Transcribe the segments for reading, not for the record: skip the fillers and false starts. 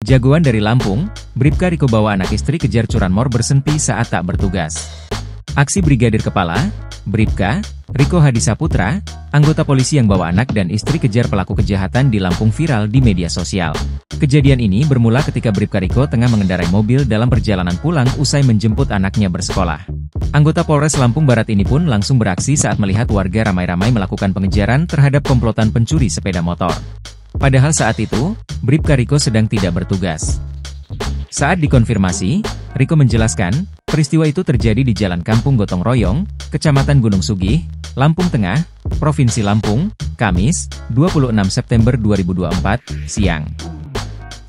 Jagoan dari Lampung, Bribka Riko bawa anak istri kejar curanmor bersempi saat tak bertugas. Aksi Brigadir Kepala, Bribka Riko Hadisaputra, anggota polisi yang bawa anak dan istri kejar pelaku kejahatan di Lampung viral di media sosial. Kejadian ini bermula ketika Bribka Riko tengah mengendarai mobil dalam perjalanan pulang usai menjemput anaknya bersekolah. Anggota Polres Lampung Barat ini pun langsung beraksi saat melihat warga ramai-ramai melakukan pengejaran terhadap komplotan pencuri sepeda motor. Padahal saat itu, Bribka Riko sedang tidak bertugas. Saat dikonfirmasi, Riko menjelaskan, peristiwa itu terjadi di Jalan Kampung Gotong Royong, Kecamatan Gunung Sugih, Lampung Tengah, Provinsi Lampung, Kamis, 26 September 2024, siang.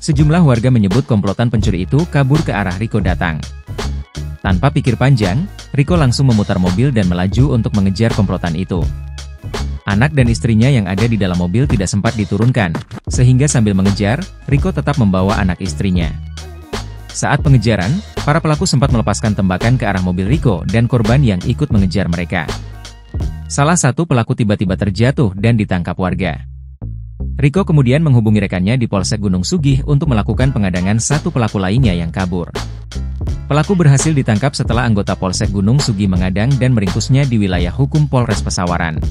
Sejumlah warga menyebut komplotan pencuri itu kabur ke arah Riko datang. Tanpa pikir panjang, Riko langsung memutar mobil dan melaju untuk mengejar komplotan itu. Anak dan istrinya yang ada di dalam mobil tidak sempat diturunkan, sehingga sambil mengejar, Riko tetap membawa anak istrinya. Saat pengejaran, para pelaku sempat melepaskan tembakan ke arah mobil Riko dan korban yang ikut mengejar mereka. Salah satu pelaku tiba-tiba terjatuh dan ditangkap warga. Riko kemudian menghubungi rekannya di Polsek Gunung Sugih untuk melakukan pengadangan satu pelaku lainnya yang kabur. Pelaku berhasil ditangkap setelah anggota Polsek Gunung Sugih mengadang dan meringkusnya di wilayah hukum Polres Pesawaran.